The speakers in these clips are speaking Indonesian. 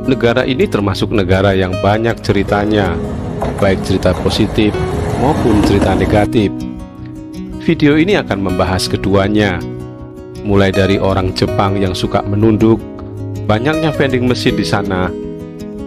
Negara ini termasuk negara yang banyak ceritanya, baik cerita positif maupun cerita negatif. Video ini akan membahas keduanya, mulai dari orang Jepang yang suka menunduk, banyaknya vending mesin di sana,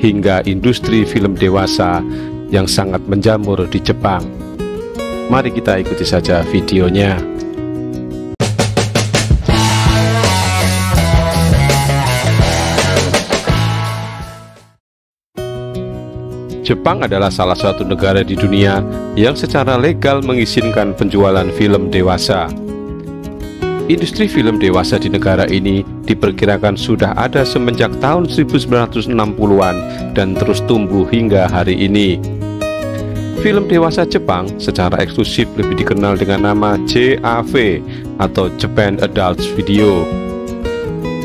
hingga industri film dewasa yang sangat menjamur di Jepang. Mari kita ikuti saja videonya. Jepang adalah salah satu negara di dunia yang secara legal mengizinkan penjualan film dewasa. Industri film dewasa di negara ini diperkirakan sudah ada semenjak tahun 1960-an dan terus tumbuh hingga hari ini. Film dewasa Jepang secara eksklusif lebih dikenal dengan nama JAV atau Japan Adult Video.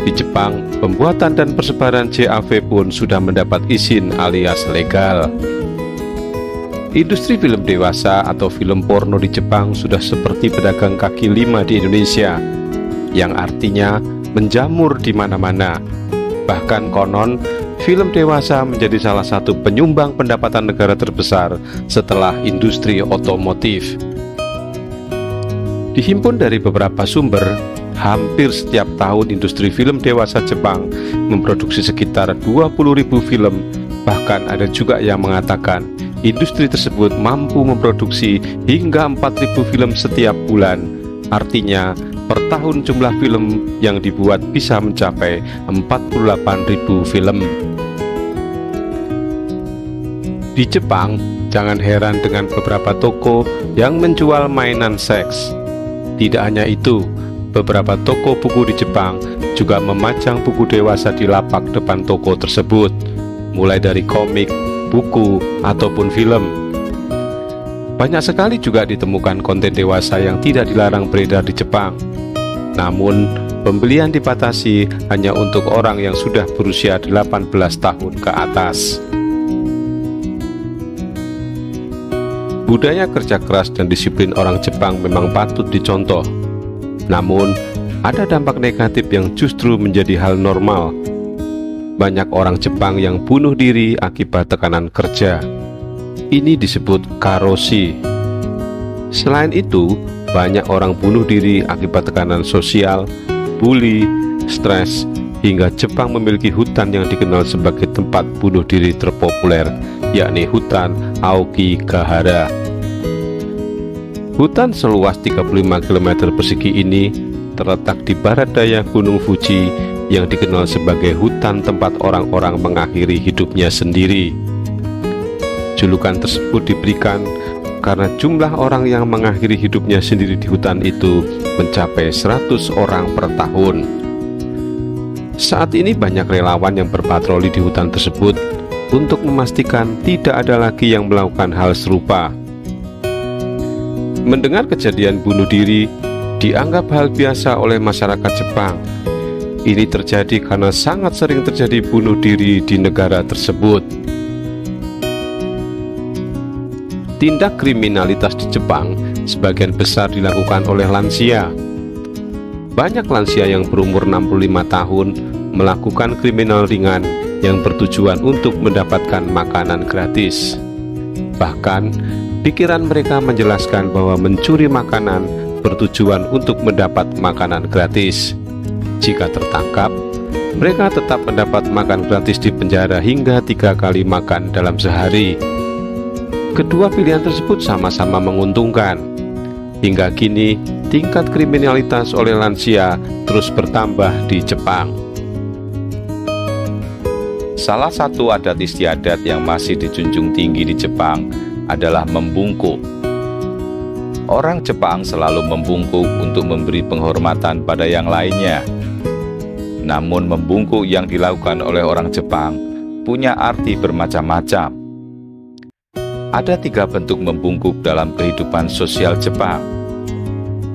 Di Jepang, pembuatan dan persebaran JAV pun sudah mendapat izin alias legal. Industri film dewasa atau film porno di Jepang sudah seperti pedagang kaki lima di Indonesia, yang artinya menjamur di mana-mana. Bahkan konon, film dewasa menjadi salah satu penyumbang pendapatan negara terbesar setelah industri otomotif. Dihimpun dari beberapa sumber, hampir setiap tahun industri film dewasa Jepang memproduksi sekitar 20.000 film. Bahkan ada juga yang mengatakan industri tersebut mampu memproduksi hingga 4.000 film setiap bulan. Artinya per tahun jumlah film yang dibuat bisa mencapai 48.000 film. Di Jepang, jangan heran dengan beberapa toko yang menjual mainan seks. Tidak hanya itu, beberapa toko buku di Jepang juga memajang buku dewasa di lapak depan toko tersebut, mulai dari komik, buku, ataupun film. Banyak sekali juga ditemukan konten dewasa yang tidak dilarang beredar di Jepang. Namun, pembelian dibatasi hanya untuk orang yang sudah berusia 18 tahun ke atas. Budaya kerja keras dan disiplin orang Jepang memang patut dicontoh. Namun, ada dampak negatif yang justru menjadi hal normal. Banyak orang Jepang yang bunuh diri akibat tekanan kerja. Ini disebut karoshi. Selain itu, banyak orang bunuh diri akibat tekanan sosial, bully, stres, hingga Jepang memiliki hutan yang dikenal sebagai tempat bunuh diri terpopuler, yakni hutan Aokigahara. Hutan seluas 35 km persegi ini terletak di barat daya Gunung Fuji yang dikenal sebagai hutan tempat orang-orang mengakhiri hidupnya sendiri. Julukan tersebut diberikan karena jumlah orang yang mengakhiri hidupnya sendiri di hutan itu mencapai 100 orang per tahun. Saat ini banyak relawan yang berpatroli di hutan tersebut untuk memastikan tidak ada lagi yang melakukan hal serupa. Mendengar kejadian bunuh diri dianggap hal biasa oleh masyarakat Jepang. Ini terjadi karena sangat sering terjadi bunuh diri di negara tersebut. Tindak kriminalitas di Jepang sebagian besar dilakukan oleh lansia. Banyak lansia yang berumur 65 tahun melakukan kriminal ringan yang bertujuan untuk mendapatkan makanan gratis. Bahkan, pikiran mereka menjelaskan bahwa mencuri makanan bertujuan untuk mendapat makanan gratis. Jika tertangkap, mereka tetap mendapat makan gratis di penjara hingga 3 kali makan dalam sehari. Kedua pilihan tersebut sama-sama menguntungkan. Hingga kini, tingkat kriminalitas oleh lansia terus bertambah di Jepang. Salah satu adat istiadat yang masih dijunjung tinggi di Jepang adalah membungkuk. Orang Jepang selalu membungkuk untuk memberi penghormatan pada yang lainnya. Namun membungkuk yang dilakukan oleh orang Jepang punya arti bermacam-macam. Ada 3 bentuk membungkuk dalam kehidupan sosial Jepang.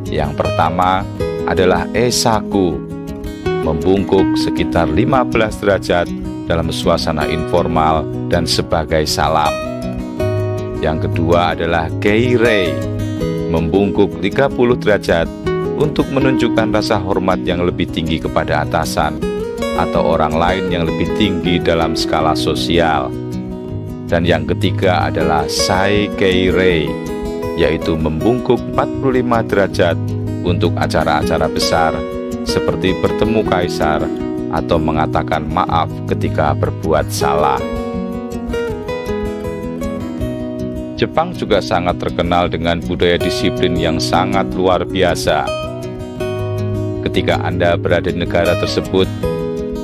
Yang pertama adalah esaku, membungkuk sekitar 15 derajat dalam suasana informal dan sebagai salam. Yang kedua adalah geirei, membungkuk 30 derajat untuk menunjukkan rasa hormat yang lebih tinggi kepada atasan. atau orang lain yang lebih tinggi dalam skala sosial. Dan yang ketiga adalah Saikeirei, yaitu membungkuk 45 derajat untuk acara-acara besar seperti bertemu kaisar atau mengatakan maaf ketika berbuat salah. Jepang juga sangat terkenal dengan budaya disiplin yang sangat luar biasa. Ketika Anda berada di negara tersebut,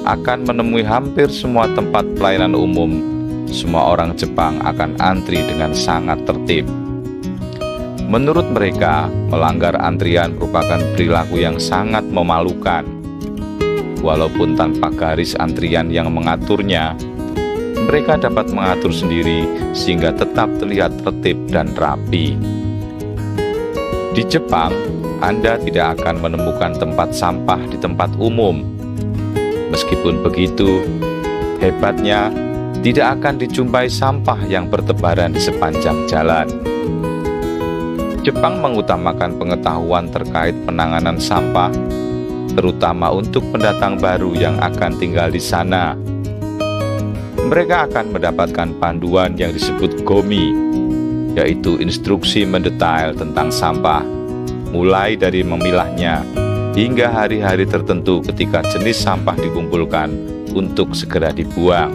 akan menemui hampir semua tempat pelayanan umum. Semua orang Jepang akan antri dengan sangat tertib. Menurut mereka, melanggar antrian merupakan perilaku yang sangat memalukan. Walaupun tanpa garis antrian yang mengaturnya, mereka dapat mengatur sendiri sehingga tetap terlihat tertib dan rapi. Di Jepang, Anda tidak akan menemukan tempat sampah di tempat umum. Meskipun begitu, hebatnya tidak akan dijumpai sampah yang bertebaran di sepanjang jalan. Jepang mengutamakan pengetahuan terkait penanganan sampah, terutama untuk pendatang baru yang akan tinggal di sana. Mereka akan mendapatkan panduan yang disebut gomi, yaitu instruksi mendetail tentang sampah, mulai dari memilahnya hingga hari-hari tertentu ketika jenis sampah dikumpulkan untuk segera dibuang.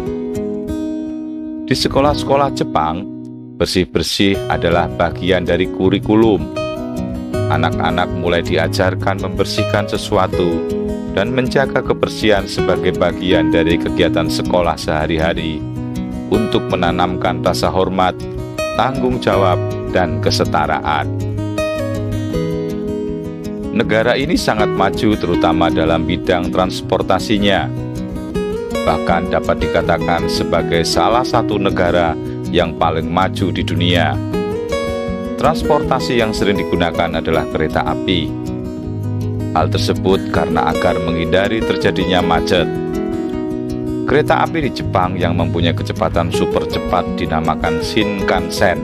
Di sekolah-sekolah Jepang, bersih-bersih adalah bagian dari kurikulum. Anak-anak mulai diajarkan membersihkan sesuatu dan menjaga kebersihan sebagai bagian dari kegiatan sekolah sehari-hari untuk menanamkan rasa hormat, tanggung jawab, dan kesetaraan. Negara ini sangat maju terutama dalam bidang transportasinya. Bahkan dapat dikatakan sebagai salah satu negara yang paling maju di dunia. Transportasi yang sering digunakan adalah kereta api. Hal tersebut karena agar menghindari terjadinya macet. Kereta api di Jepang yang mempunyai kecepatan super cepat dinamakan Shinkansen.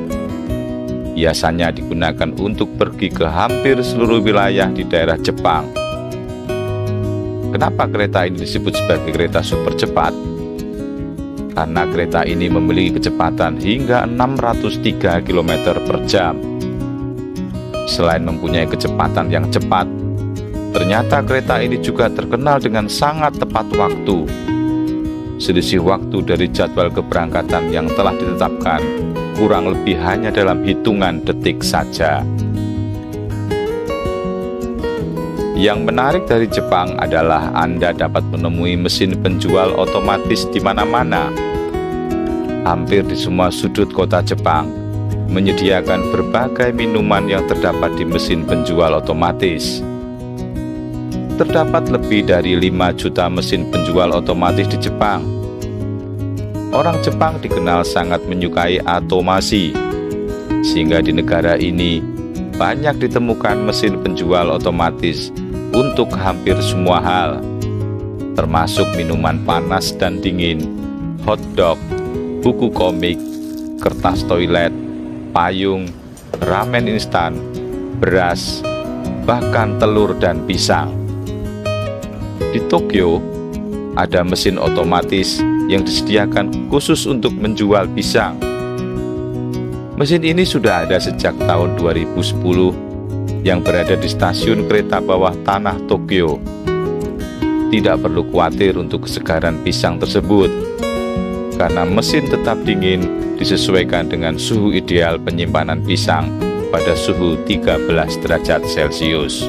Biasanya digunakan untuk pergi ke hampir seluruh wilayah di daerah Jepang. Kenapa kereta ini disebut sebagai kereta super cepat? Karena kereta ini memiliki kecepatan hingga 603 km per jam. Selain mempunyai kecepatan yang cepat, ternyata kereta ini juga terkenal dengan sangat tepat waktu. Selisih waktu dari jadwal keberangkatan yang telah ditetapkan kurang lebih hanya dalam hitungan detik saja. Yang menarik dari Jepang adalah Anda dapat menemui mesin penjual otomatis di mana-mana. Hampir di semua sudut kota Jepang menyediakan berbagai minuman yang terdapat di mesin penjual otomatis. Terdapat lebih dari 5 juta mesin penjual otomatis di Jepang. Orang Jepang dikenal sangat menyukai otomasi, sehingga di negara ini banyak ditemukan mesin penjual otomatis untuk hampir semua hal, termasuk minuman panas dan dingin, hotdog, buku komik, kertas toilet, payung, ramen instan, beras, bahkan telur dan pisang. Di Tokyo, ada mesin otomatis yang disediakan khusus untuk menjual pisang. Mesin ini sudah ada sejak tahun 2010 yang berada di stasiun kereta bawah tanah Tokyo. Tidak perlu khawatir untuk kesegaran pisang tersebut, karena mesin tetap dingin disesuaikan dengan suhu ideal penyimpanan pisang pada suhu 13 derajat Celcius.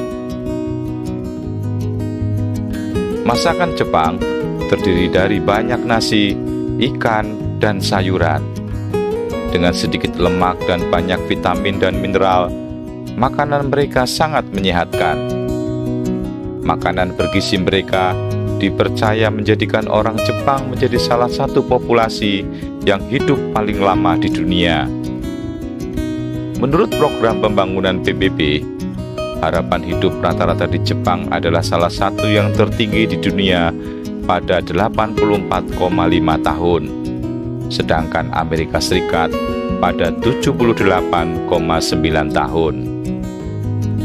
Masakan Jepang terdiri dari banyak nasi, ikan, dan sayuran. Dengan sedikit lemak dan banyak vitamin dan mineral, makanan mereka sangat menyehatkan. Makanan bergizi mereka dipercaya menjadikan orang Jepang menjadi salah satu populasi yang hidup paling lama di dunia. Menurut program pembangunan PBB, harapan hidup rata-rata di Jepang adalah salah satu yang tertinggi di dunia pada 84,5 tahun, sedangkan Amerika Serikat pada 78,9 tahun.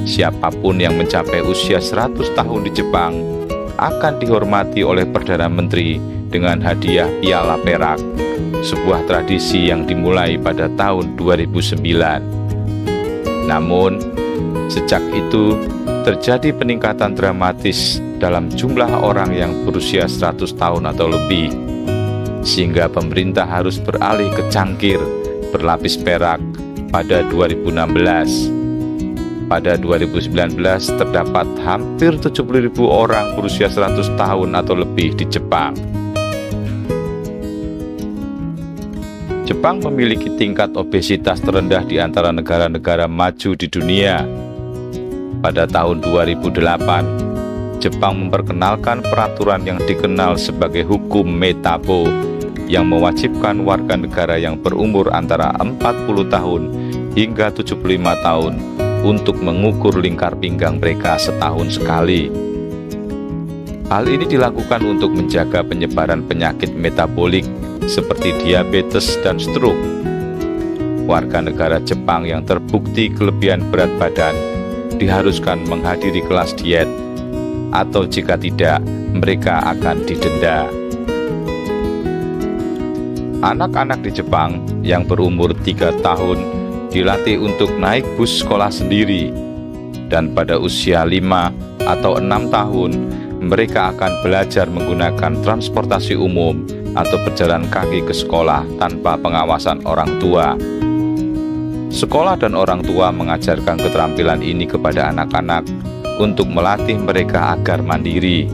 Siapapun yang mencapai usia 100 tahun di Jepang akan dihormati oleh Perdana Menteri dengan hadiah piala perak, sebuah tradisi yang dimulai pada tahun 2009. Namun, sejak itu terjadi peningkatan dramatis dalam jumlah orang yang berusia 100 tahun atau lebih, sehingga pemerintah harus beralih ke cangkir berlapis perak pada 2016. Pada 2019 terdapat hampir 70.000 orang berusia 100 tahun atau lebih di Jepang. Jepang memiliki tingkat obesitas terendah di antara negara-negara maju di dunia. Pada tahun 2008, Jepang memperkenalkan peraturan yang dikenal sebagai hukum Metabo yang mewajibkan warga negara yang berumur antara 40 tahun hingga 75 tahun untuk mengukur lingkar pinggang mereka setahun sekali. Hal ini dilakukan untuk menjaga penyebaran penyakit metabolik seperti diabetes dan stroke. Warga negara Jepang yang terbukti kelebihan berat badan diharuskan menghadiri kelas diet, atau jika tidak, mereka akan didenda. Anak-anak di Jepang yang berumur 3 tahun dilatih untuk naik bus sekolah sendiri, dan pada usia 5 atau 6 tahun mereka akan belajar menggunakan transportasi umum atau berjalan kaki ke sekolah tanpa pengawasan orang tua. Sekolah dan orang tua mengajarkan keterampilan ini kepada anak-anak untuk melatih mereka agar mandiri.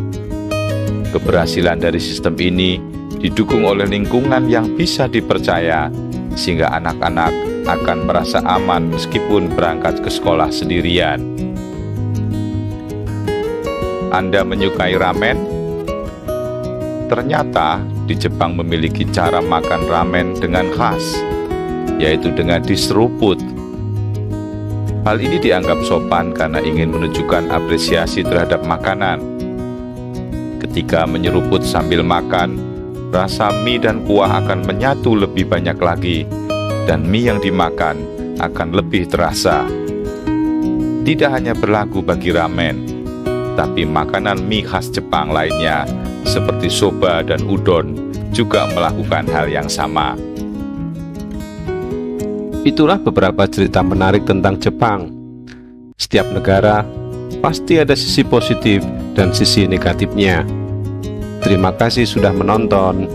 Keberhasilan dari sistem ini didukung oleh lingkungan yang bisa dipercaya, sehingga anak-anak akan merasa aman meskipun berangkat ke sekolah sendirian. Anda menyukai ramen? Ternyata di Jepang memiliki cara makan ramen dengan khas, yaitu dengan diseruput. Hal ini dianggap sopan karena ingin menunjukkan apresiasi terhadap makanan. Ketika menyeruput sambil makan, rasa mie dan kuah akan menyatu lebih banyak lagi, dan mie yang dimakan akan lebih terasa. Tidak hanya berlaku bagi ramen, tapi makanan mie khas Jepang lainnya seperti soba dan udon juga melakukan hal yang sama. Itulah beberapa cerita menarik tentang Jepang. Setiap negara pasti ada sisi positif dan sisi negatifnya. Terima kasih sudah menonton.